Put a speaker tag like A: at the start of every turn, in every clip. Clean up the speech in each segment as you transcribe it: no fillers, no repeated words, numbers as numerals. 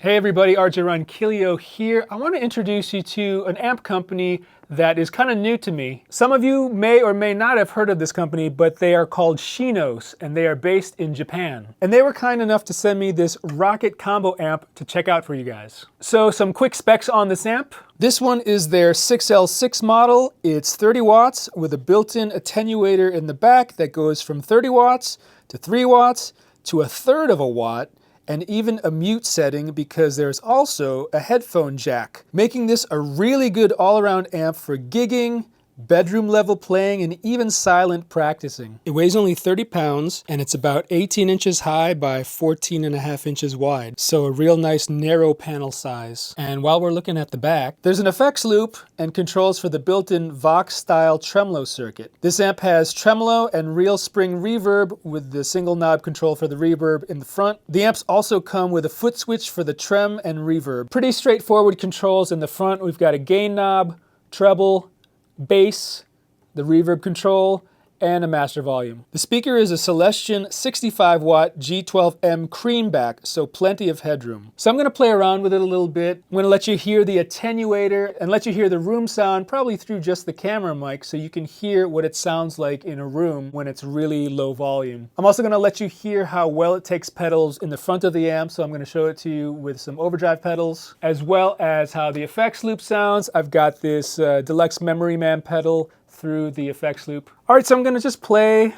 A: Hey everybody, RJ Ronquillo here. I want to introduce you to an amp company that is kind of new to me. Some of you may or may not have heard of this company, but they are called Shinos, and they are based in Japan. And they were kind enough to send me this Rocket combo amp to check out for you guys. So some quick specs on this amp. This one is their 6L6 model. It's 30 watts with a built-in attenuator in the back that goes from 30 watts to 3 watts to 1/3 of a watt, and even a mute setting because there's also a headphone jack, making this a really good all-around amp for gigging, bedroom level playing, and even silent practicing. It weighs only 30 pounds and it's about 18 inches high by 14.5 inches wide, so a real nice narrow panel size. And while we're looking at the back, there's an effects loop and controls for the built-in Vox style tremolo circuit. This amp has tremolo and real spring reverb with the single knob control for the reverb in the front. The amps also come with a foot switch for the trem and reverb. Pretty straightforward controls in the front. We've got a gain knob, treble, bass, the reverb control, and a master volume. The speaker is a Celestion 65 watt G12M Creamback, so plenty of headroom. So I'm going to play around with it a little bit. I'm going to let you hear the attenuator and let you hear the room sound, probably through just the camera mic, so you can hear what it sounds like in a room when it's really low volume. I'm also going to let you hear how well it takes pedals in the front of the amp, so I'm going to show it to you with some overdrive pedals, as well as how the effects loop sounds. I've got this deluxe Memory Man pedal through the effects loop. All right, so I'm gonna just play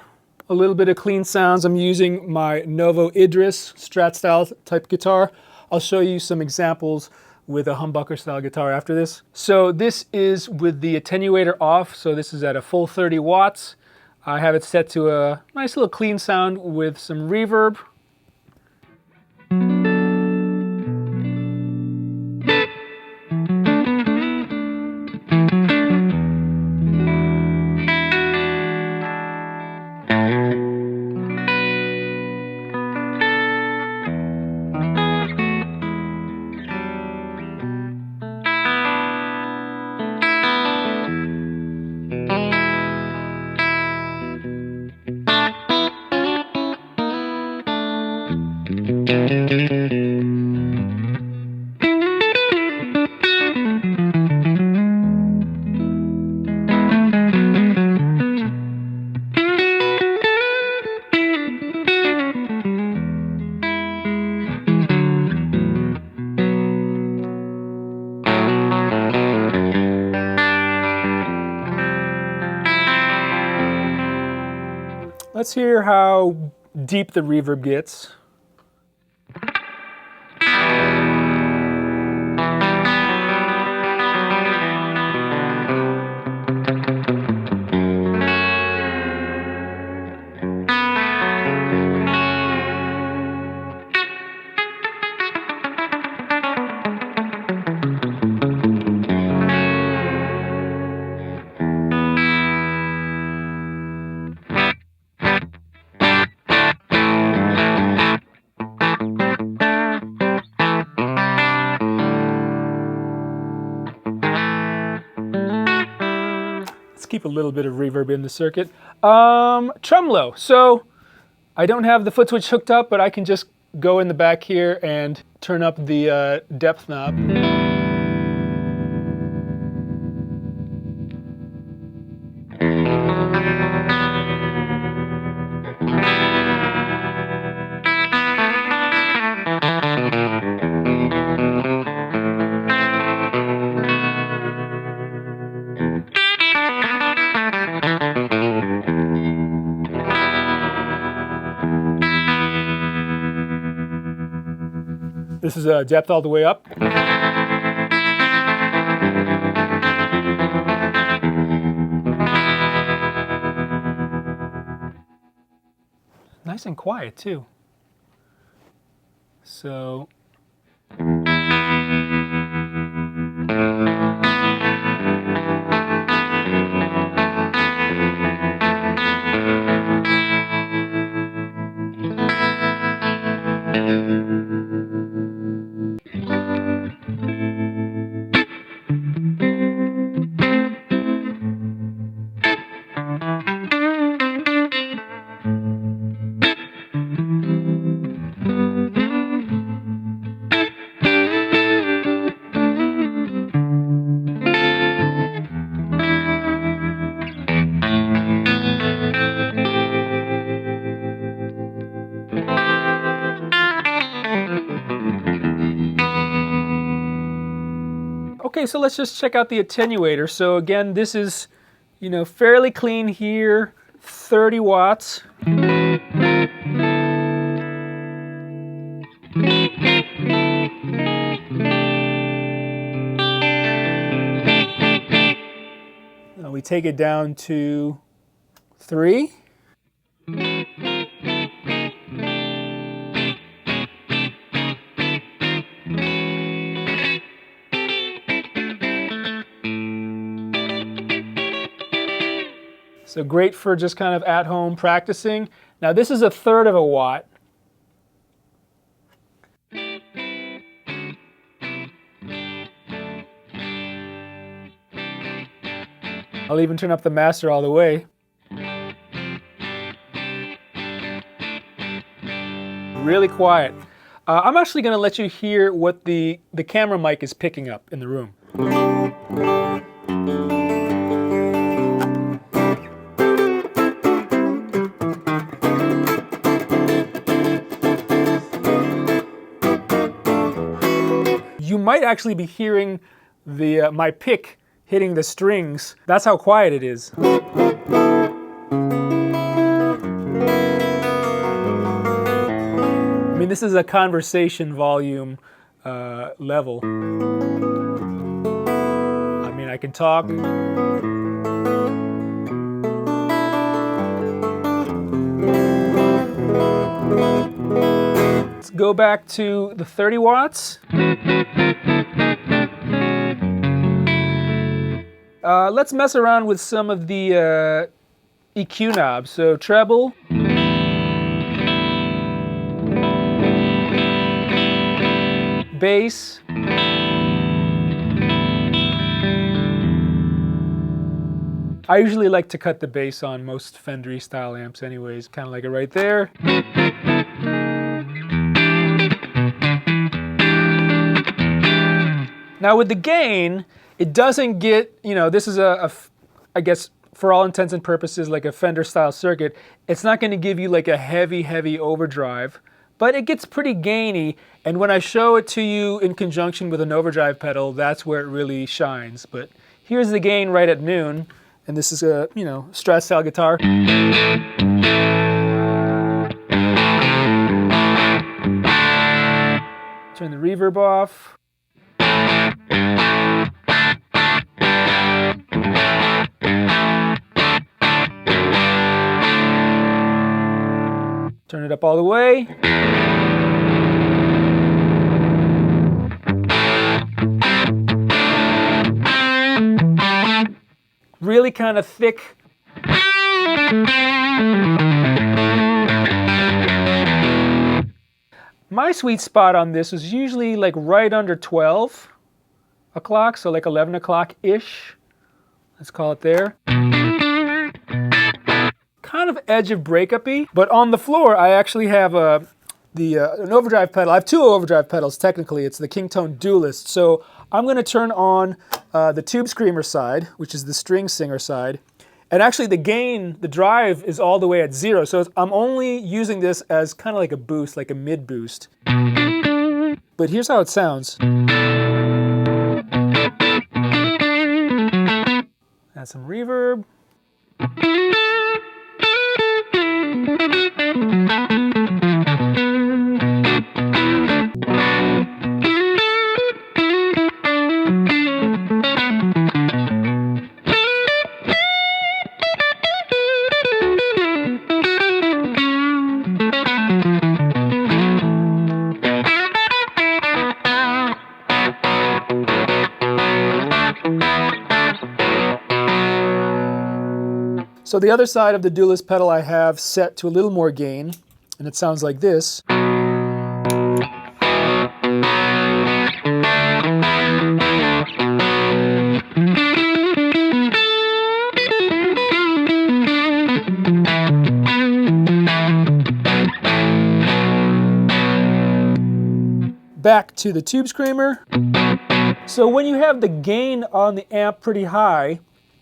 A: a little bit of clean sounds. I'm using my Novo Idris Strat style type guitar. I'll show you some examples with a humbucker style guitar after this. So this is with the attenuator off, so this is at a full 30 watts. I have it set to a nice little clean sound with some reverb. Let's hear how deep the reverb gets. Keep a little bit of reverb in the circuit. Tremolo. So I don't have the foot switch hooked up, but I can just go in the back here and turn up the depth knob. This is a depth all the way up. Nice and quiet too. So Okay, so let's just check out the attenuator. So again, this is, you know, fairly clean here, 30 watts. Now we take it down to 3. So great for just kind of at home practicing. Now this is 1/3 of a watt. I'll even turn up the master all the way. Really quiet. I'm actually going to let you hear what the camera mic is picking up in the room. You might actually be hearing my pick hitting the strings. That's how quiet it is. I mean, this is a conversation volume level. I mean, I can talk. Let's go back to the 30 watts. Let's mess around with some of the EQ knobs. So treble, bass, I usually like to cut the bass on most Fender style amps anyways, kind of like it right there. Now with the gain, it doesn't get, you know, this is I guess for all intents and purposes like a Fender style circuit. It's not going to give you like a heavy overdrive, but it gets pretty gainy, and when I show it to you in conjunction with an overdrive pedal, that's where it really shines. But here's the gain right at noon, and this is a, you know, Strat style guitar. Turn the reverb off. Turn it up all the way. Really kind of thick. My sweet spot on this is usually like right under 12 o'clock, so like 11 o'clock-ish. Let's call it there. Kind of edge of breakup-y, but on the floor I actually have an overdrive pedal. I have 2 overdrive pedals technically. It's the Kingtone Duelist. So I'm going to turn on the Tube Screamer side, which is the string singer side. And actually the gain, the drive, is all the way at 0. So I'm only using this as kind of like a boost, like a mid boost. But here's how it sounds. Add some reverb. So the other side of the Duelist pedal I have set to a little more gain, and it sounds like this. Back to the Tube Screamer. So when you have the gain on the amp pretty high,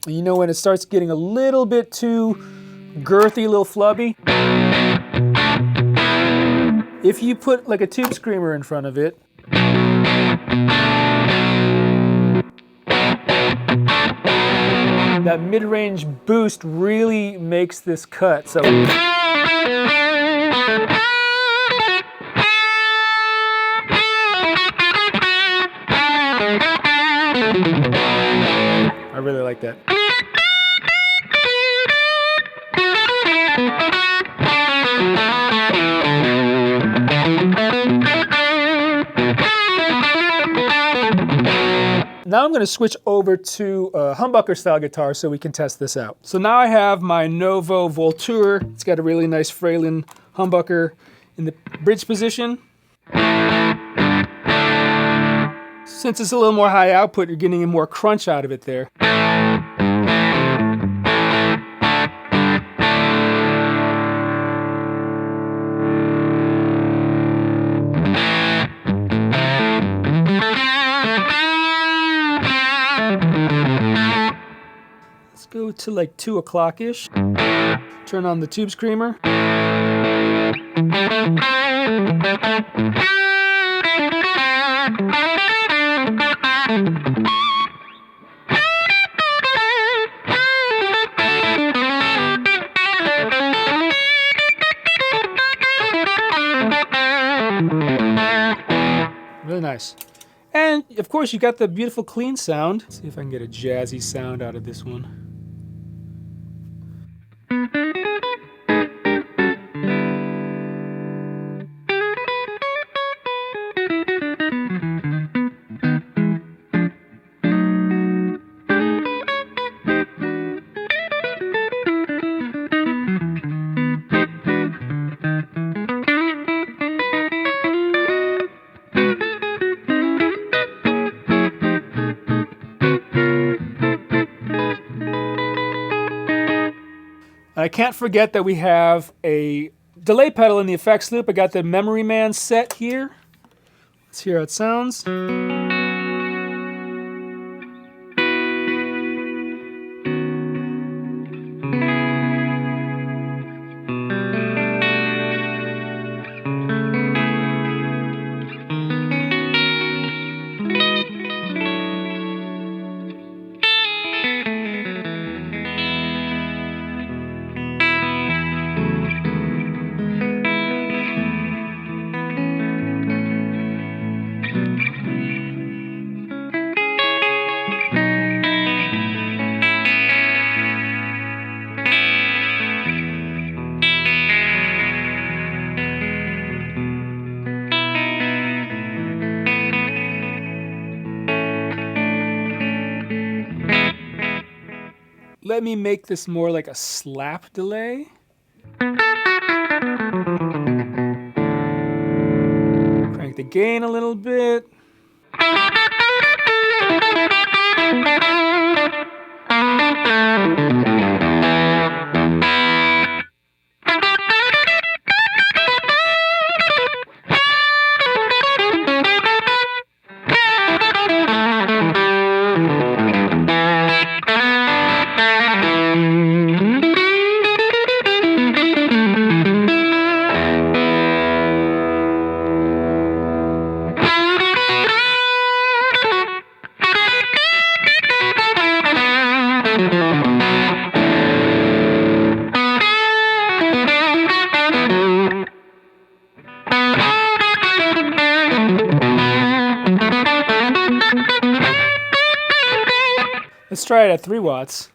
A: you know when it starts getting a little bit too girthy, a little flubby, if you put like a Tube Screamer in front of it, that mid-range boost really makes this cut. So I really like that. Now I'm going to switch over to a humbucker style guitar so we can test this out. So now I have my Novo Volture. It's got a really nice Fralin humbucker in the bridge position. Since it's a little more high output, you're getting more crunch out of it there. Let's go to like 2 o'clock-ish. Turn on the tube screamer. Really nice. And of course you got the beautiful clean sound. Let's see if I can get a jazzy sound out of this one. I can't forget that we have a delay pedal in the effects loop. I got the Memory Man set here. Let's hear how it sounds. Let me make this more like a slap delay. Crank the gain a little bit. Let's try it at 3 watts.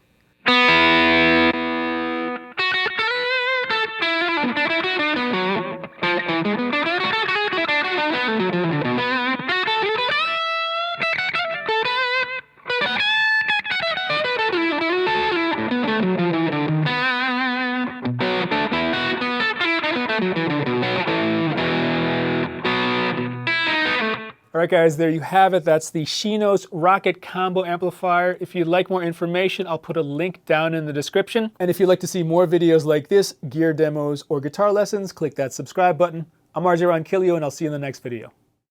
A: All right guys, there you have it. That's the Shinos ROCKET combo amplifier. If you'd like more information, I'll put a link down in the description. And if you'd like to see more videos like this, gear demos, or guitar lessons, click that subscribe button. I'm RJ Ronquillo, and I'll see you in the next video.